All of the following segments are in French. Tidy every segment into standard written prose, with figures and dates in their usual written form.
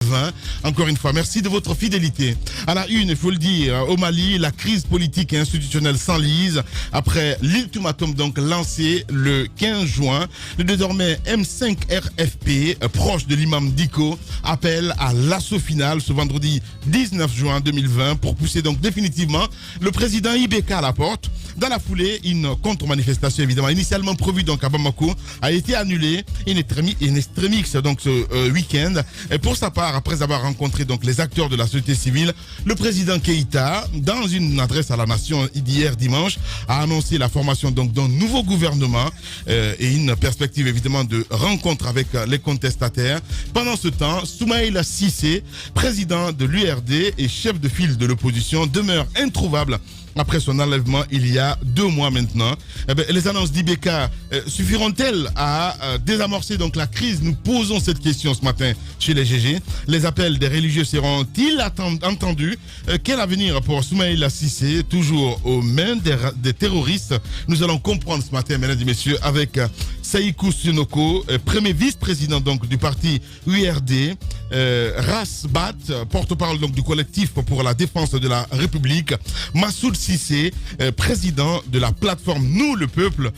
2020. Encore une fois, merci de votre fidélité. À la une, il faut le dire, au Mali, la crise politique et institutionnelle s'enlise après l'ultimatum donc lancé le 15 juin. Le désormais M5 RFP, proche de l'imam Diko, appelle à l'assaut final ce vendredi 19 juin 2020 pour pousser donc définitivement le président Ibeka à la porte. Dans la foulée, une contre-manifestation évidemment initialement prévue donc à Bamako a été annulée in extremis donc ce week-end. Et pour sa part, après avoir rencontré donc les acteurs de la société civile, le président Keïta, dans une adresse à la nation d'hier dimanche, a annoncé la formation donc d'un nouveau gouvernement et une perspective évidemment de rencontre avec les contestataires. Pendant ce temps, Soumaïla Cissé, président de l'URD et chef de file de l'opposition, demeure introuvable après son enlèvement il y a 2 mois maintenant. Les annonces d'Ibeka suffiront-elles à désamorcer donc la crise? Nous posons cette question ce matin chez les GG. Les appels des religieux seront-ils entendus? Quel avenir pour Soumaïla Cissé, toujours aux mains des terroristes? Nous allons comprendre ce matin, mesdames et messieurs, avec Saïkou Sunoko, premier vice-président donc du parti URD, Ras Bat, porte-parole donc du collectif pour la défense de la République, Massoud Cissé, président de la plateforme Nous le Peuple,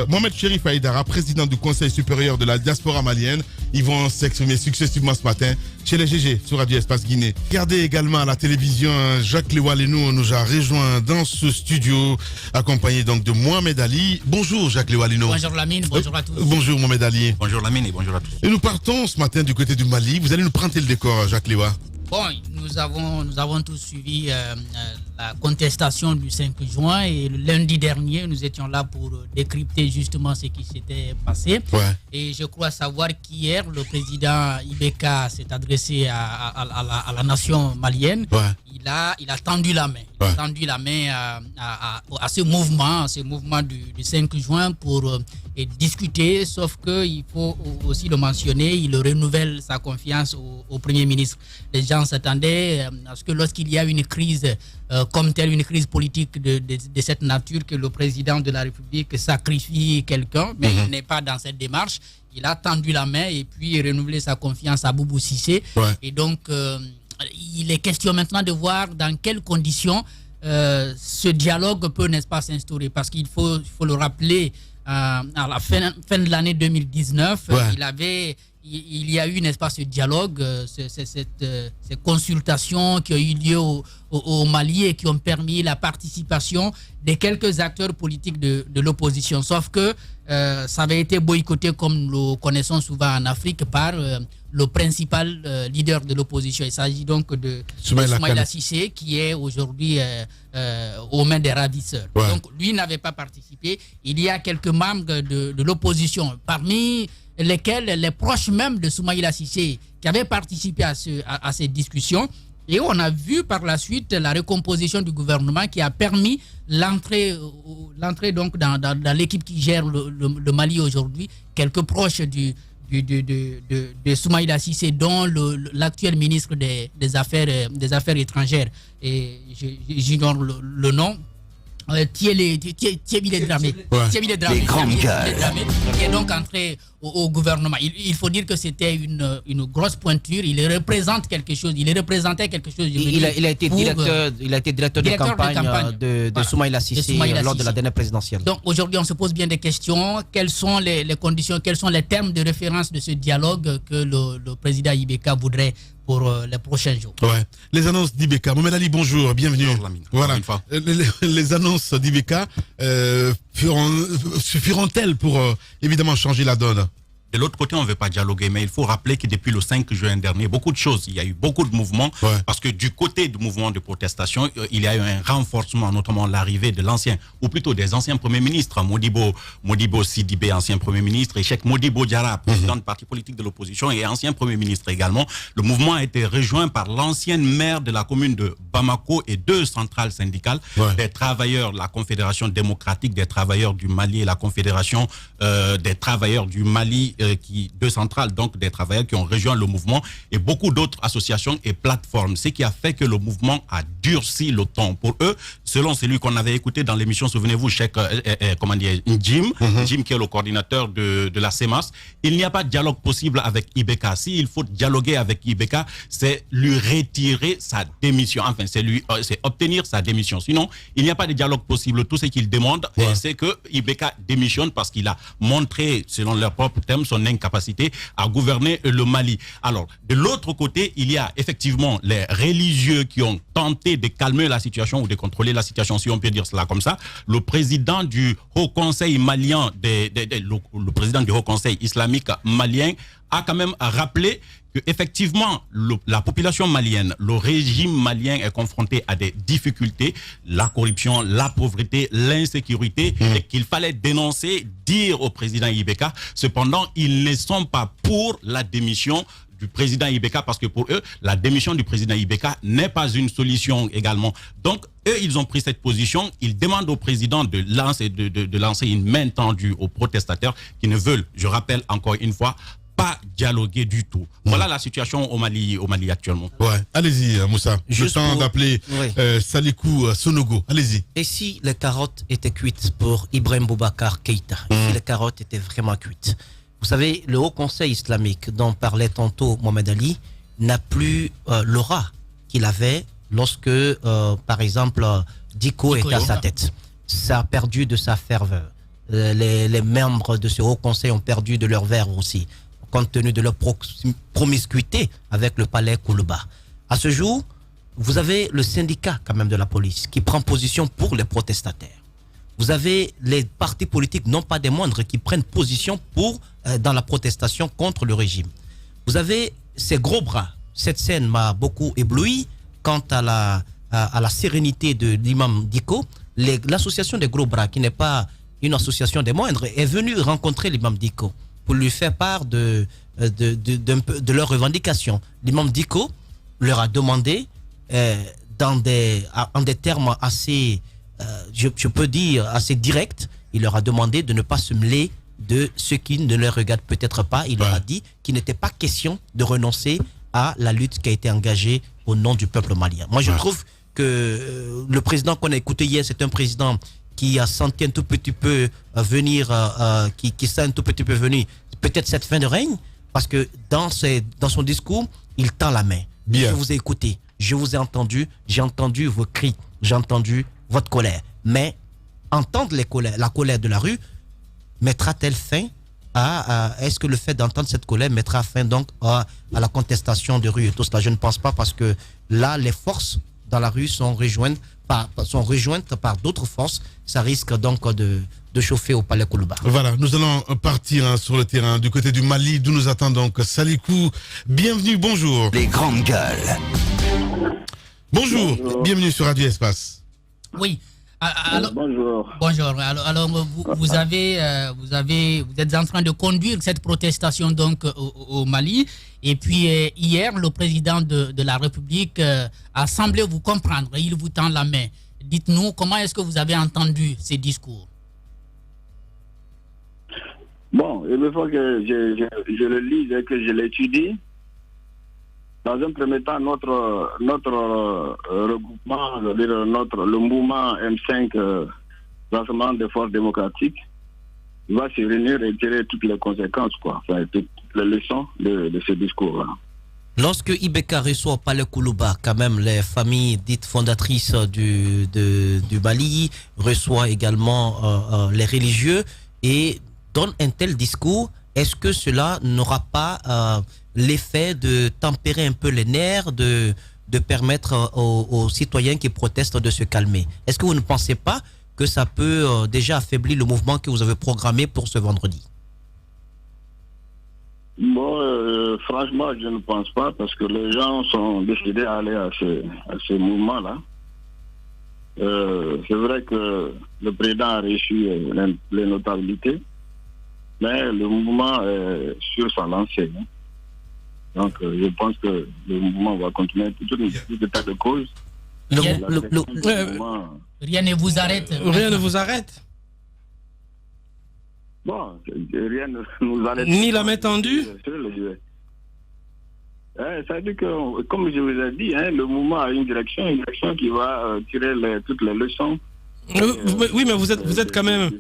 Mohamed Chérif Haïdara, président du Conseil supérieur de la diaspora malienne. Ils vont s'exprimer successivement ce matin chez les GG sur Radio Espace Guinée. Regardez également à la télévision, Jacques Lewalinou nous a rejoint dans ce studio, accompagné donc de Mohamed Ali. Bonjour Jacques Lewalinou. Bonjour Lamine, bonjour à tous. Bonjour Mohamed Ali. Bonjour Lamine et bonjour à tous. Et nous partons ce matin du côté du Mali. Vous allez nous prendre le décor, Jacques Lewa. Bon, nous avons tous suivi la contestation du 5 juin et le lundi dernier, nous étions là pour décrypter justement ce qui s'était passé. Ouais. Et je crois savoir qu'hier, le président Ibeka s'est adressé à la nation malienne. Ouais. Il a tendu la main. Il a tendu la main à ce mouvement du 5 juin pour discuter, sauf qu'il faut aussi le mentionner, il renouvelle sa confiance au Premier ministre. Les gens s'attendaient à ce que lorsqu'il y a une crise comme telle, une crise politique de cette nature, que le président de la République sacrifie quelqu'un, mais il n'est pas dans cette démarche. Il a tendu la main et puis renouvelé sa confiance à Boubou Cissé. Ouais. Et donc, il est question maintenant de voir dans quelles conditions ce dialogue peut, n'est-ce pas, s'instaurer. Parce qu'il faut le rappeler, à la fin de l'année 2019, il y a eu, n'est-ce pas, ce dialogue, ces consultations qui ont eu lieu au Mali et qui ont permis la participation des quelques acteurs politiques de l'opposition. Sauf que ça avait été boycotté, comme nous le connaissons souvent en Afrique, par le principal leader de l'opposition. Il s'agit donc de Soumaïla Cissé, qui est aujourd'hui aux mains des ravisseurs. Ouais. Donc lui n'avait pas participé. Il y a quelques membres de l'opposition, parmi lesquels les proches même de Soumaïla Cissé, qui avaient participé à ces discussions. Et on a vu par la suite la recomposition du gouvernement qui a permis l'entrée donc dans l'équipe qui gère le Mali aujourd'hui, quelques proches de Soumaïla Cissé, dont l'actuel ministre des Affaires étrangères, et j'ignore le nom. Thierry Dramé, qui est donc entré au gouvernement. Il faut dire que c'était une grosse pointure. Il représente quelque chose. Il représentait quelque chose. Il a été directeur de campagne de Soumaïla Cissé lors de la dernière présidentielle. Donc aujourd'hui, on se pose bien des questions. Quelles sont les conditions, quels sont les termes de référence de ce dialogue que le président Ibeka voudrait pour les prochains jours. Ouais. Les annonces d'Ibeka. Mohamed Ali, bonjour, bienvenue. Bonjour, Lamine. Voilà. Les annonces d'Ibeka suffiront-elles pour évidemment changer la donne? De l'autre côté, on ne veut pas dialoguer, mais il faut rappeler que depuis le 5 juin dernier, beaucoup de choses, il y a eu beaucoup de mouvements, parce que du côté du mouvement de protestation, il y a eu un renforcement, notamment l'arrivée de l'ancien, ou plutôt des anciens premiers ministres, Modibo Sidibé, ancien premier ministre, et Cheikh Modibo Diarra, président du parti politique de l'opposition, et ancien premier ministre également. Le mouvement a été rejoint par l'ancienne maire de la commune de Bamako et 2 centrales syndicales, des travailleurs, la Confédération démocratique des travailleurs du Mali et la Confédération des travailleurs du Mali, 2 centrales, donc des travailleurs qui ont rejoint le mouvement, et beaucoup d'autres associations et plateformes, ce qui a fait que le mouvement a durci le ton. Pour eux, selon celui qu'on avait écouté dans l'émission, souvenez-vous, Jim qui est le coordinateur de la CEMAS, il n'y a pas de dialogue possible avec Ibeka. S'il faut dialoguer avec Ibeka, c'est lui retirer sa démission. Enfin, c'est obtenir sa démission. Sinon, il n'y a pas de dialogue possible. Tout ce qu'il demande, c'est que Ibeka démissionne parce qu'il a montré, selon leurs propres termes, son incapacité à gouverner le Mali. Alors, de l'autre côté, il y a effectivement les religieux qui ont tenté de calmer la situation ou de contrôler la situation, si on peut dire cela comme ça. Le président du Haut Conseil malien, le président du Haut Conseil islamique malien a quand même rappelé que effectivement la population malienne, le régime malien est confronté à des difficultés, la corruption, la pauvreté, l'insécurité, et qu'il fallait dénoncer, dire au président Ibeka. Cependant, ils ne sont pas pour la démission du président Ibeka, parce que pour eux, la démission du président Ibeka n'est pas une solution également. Donc, eux, ils ont pris cette position. Ils demandent au président de lancer une main tendue aux protestataires qui ne veulent, je rappelle encore une fois, pas dialoguer du tout. Voilà la situation au Mali actuellement. Ouais. Allez-y, Moussa. Juste le temps d'appeler Salikou Sonogo. Allez-y. Et si les carottes étaient cuites pour Ibrahim Boubacar Keïta, si les carottes étaient vraiment cuites? Vous savez, le Haut Conseil islamique dont parlait tantôt Mohamed Ali n'a plus l'aura qu'il avait lorsque, par exemple, Diko était à sa tête. Ça a perdu de sa ferveur. Les membres de ce Haut Conseil ont perdu de leur verve aussi, compte tenu de leur promiscuité avec le palais Koulouba. À ce jour, vous avez le syndicat quand même de la police qui prend position pour les protestataires. Vous avez les partis politiques, non pas des moindres, qui prennent position dans la protestation contre le régime. Vous avez ces gros bras. Cette scène m'a beaucoup ébloui quant à la sérénité de l'imam Diko. L'association des gros bras, qui n'est pas une association des moindres, est venue rencontrer l'imam Diko pour lui faire part de leurs revendications. L'imam Diko leur a demandé, en des termes assez... je peux dire assez direct, il leur a demandé de ne pas se mêler de ce qui ne les regarde peut-être pas. Il leur a dit qu'il n'était pas question de renoncer à la lutte qui a été engagée au nom du peuple malien. Moi, je trouve que le président qu'on a écouté hier, c'est un président qui a senti un tout petit peu venir, qui sent un tout petit peu venir peut-être cette fin de règne, parce que dans son discours, il tend la main. Bien. Je vous ai écouté, je vous ai entendu, j'ai entendu vos cris, j'ai entendu votre colère. Mais entendre la colère de la rue mettra-t-elle fin est-ce que le fait d'entendre cette colère mettra fin donc à la contestation de rue et tout cela? Je ne pense pas, parce que là, les forces dans la rue sont rejointes par d'autres forces. Ça risque donc de chauffer au palais Koulouba. Voilà, nous allons partir sur le terrain du côté du Mali, d'où nous attend donc Salikou. Bienvenue, bonjour. Les grandes gueules. Bonjour. Bienvenue sur Radio Espace. Oui. Alors, bonjour. Bonjour. Alors vous êtes en train de conduire cette protestation donc au Mali. Et puis hier, le président de la République a semblé vous comprendre. Il vous tend la main. Dites-nous, comment est-ce que vous avez entendu ces discours? Bon, il faut que je le lise et que je l'étudie. Dans un premier temps, notre regroupement, le mouvement M5, Rassemblement des forces démocratiques, va se réunir et tirer toutes les conséquences, toutes les leçons de ce discours-là. Lorsque Ibeka reçoit au palais Koulouba, quand même, les familles dites fondatrices du Mali, reçoit également les religieux et donne un tel discours, est-ce que cela n'aura pas l'effet de tempérer un peu les nerfs, de permettre aux citoyens qui protestent de se calmer? Est-ce que vous ne pensez pas que ça peut déjà affaiblir le mouvement que vous avez programmé pour ce vendredi? Bon, franchement, je ne pense pas, parce que les gens sont décidés à aller à ce mouvement-là. C'est vrai que le président a reçu les notabilités, mais le mouvement est sur sa lancée. Donc, je pense que le mouvement va continuer tout état de cause. Rien ne vous arrête. Rien ne vous arrête. Bon, rien ne nous arrête. Ni la main tendue. Ça veut dire que, comme je vous ai dit, le mouvement a une direction qui va tirer toutes les leçons. Oui, mais vous êtes quand même.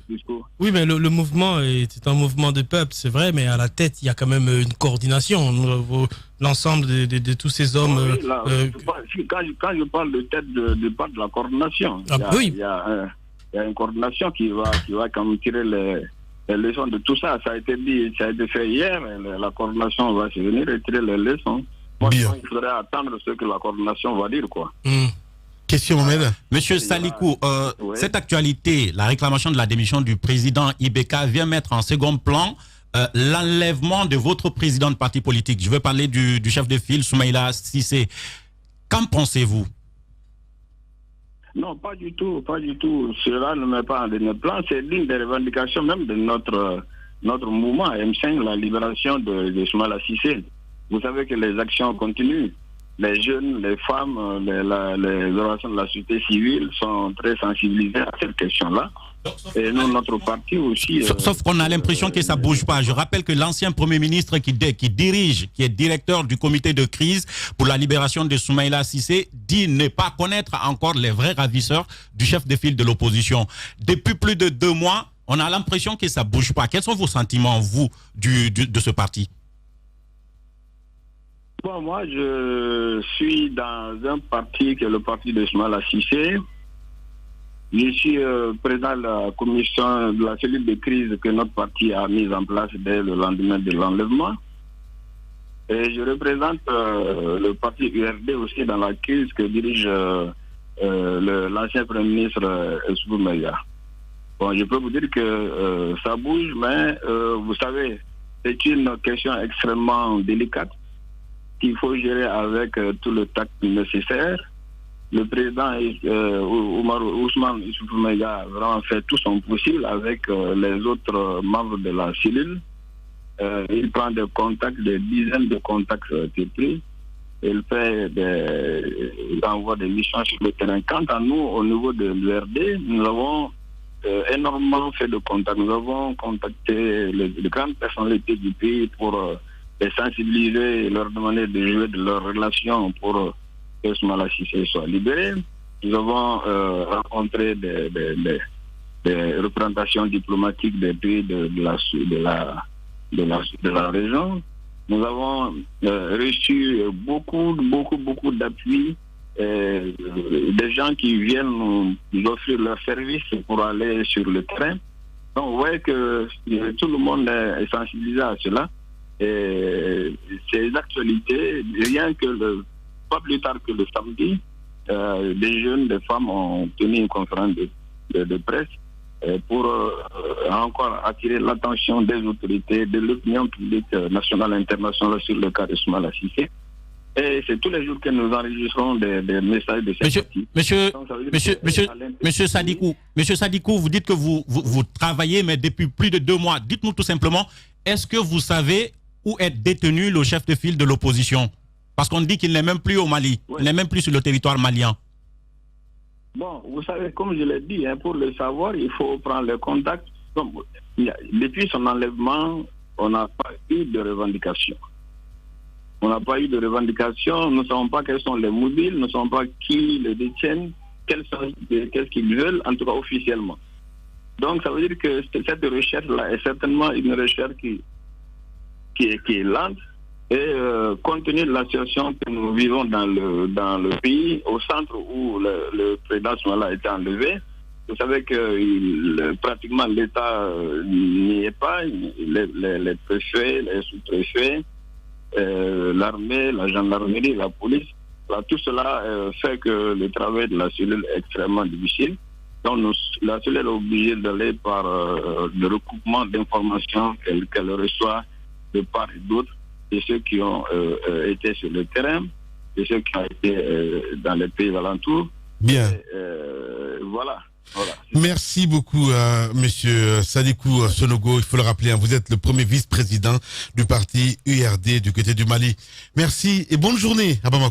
Oui, mais le mouvement est un mouvement de peuple, c'est vrai, mais à la tête, il y a quand même une coordination. L'ensemble de tous ces hommes. Oui, là, quand je parle de tête, je parle de la coordination. Il y a une coordination qui va quand même tirer les leçons de tout ça. Ça a été dit, ça a été fait hier. La coordination va se venir et tirer les leçons. Bien. Il faudrait attendre ce que la coordination va dire, quoi. Question, Mohamed. Monsieur Salikou, cette actualité, la réclamation de la démission du président Ibeka vient mettre en second plan l'enlèvement de votre président de parti politique. Je veux parler du chef de file, Soumaïla Cissé. Qu'en pensez-vous? Non, pas du tout. Cela ne met pas en dernier plan. C'est l'une des revendications même de notre mouvement M5, la libération de Soumaïla Cissé. Vous savez que les actions continuent. Les jeunes, les femmes, les organisations de la société civile sont très sensibilisés à cette question-là. Et nous, notre parti aussi... Sauf qu'on a l'impression que ça ne bouge pas. Je rappelle que l'ancien Premier ministre qui est directeur du comité de crise pour la libération de Soumaïla Cissé, dit ne pas connaître encore les vrais ravisseurs du chef de file de l'opposition. Depuis plus de 2 mois, on a l'impression que ça ne bouge pas. Quels sont vos sentiments, vous, de ce parti? Bon, moi, je suis dans un parti qui est le parti de Soumaïla Cissé. Je suis président de la commission de la cellule de crise que notre parti a mise en place dès le lendemain de l'enlèvement. Et je représente le parti URD aussi dans la crise que dirige l'ancien Premier ministre Issou Meïga. Bon, je peux vous dire que ça bouge, mais vous savez, c'est une question extrêmement délicate qu'il faut gérer avec tout le tact nécessaire. Le président Ousmane Issou Meïga a vraiment fait tout son possible avec les autres membres de la cellule. Il prend des contacts, des dizaines de contacts pris. Il fait il envoie des missions sur le terrain. Quant à nous, au niveau de l'URD, nous avons énormément fait de contacts. Nous avons contacté les grandes personnalités du pays pour les sensibiliser et leur demander de jouer de leur relation pour que Soumaïla Cissé soit libéré. Nous avons rencontré des représentations diplomatiques des pays de la région. Nous avons reçu beaucoup d'appui, des gens qui viennent nous offrir leurs services pour aller sur le terrain. Donc vous voyez que tout le monde est sensibilisé à cela. Et ces actualités, rien que pas plus tard que le samedi, des jeunes, des femmes ont tenu une conférence de presse pour encore attirer l'attention des autorités, de l'opinion publique nationale et internationale sur le cas de Soumaïla Cissé. Et c'est tous les jours que nous enregistrons des messages de cette partie. Monsieur Sadikou, vous dites que vous travaillez, mais depuis plus de 2 mois. Dites-nous tout simplement, est-ce que vous savez où est détenu le chef de file de l'opposition? Parce qu'on dit qu'il n'est même plus au Mali, il n'est même plus sur le territoire malien. Bon, vous savez, comme je l'ai dit, pour le savoir, il faut prendre le contact. Depuis son enlèvement, on n'a pas eu de revendication. Nous ne savons pas quels sont les mobiles, nous ne savons pas qui les détiennent, qu'est-ce qu'ils veulent, en tout cas officiellement. Donc ça veut dire que cette recherche-là est certainement une recherche qui est lente. Et compte tenu de la situation que nous vivons dans le pays, au centre où le président Soumaïla a été enlevé, vous savez que pratiquement l'État n'y est pas, les préfets, les sous-préfets, l'armée, la gendarmerie, la police, tout cela fait que le travail de la cellule est extrêmement difficile. Donc la cellule est obligée d'aller par le recoupement d'informations qu'elle reçoit de part et d'autre, de ceux qui ont été sur le terrain, de ceux qui ont été dans les pays alentours. Bien. Voilà. Merci beaucoup, monsieur Sadikou Sonogo. Il faut le rappeler, vous êtes le premier vice-président du parti URD du côté du Mali. Merci et bonne journée à Bamako.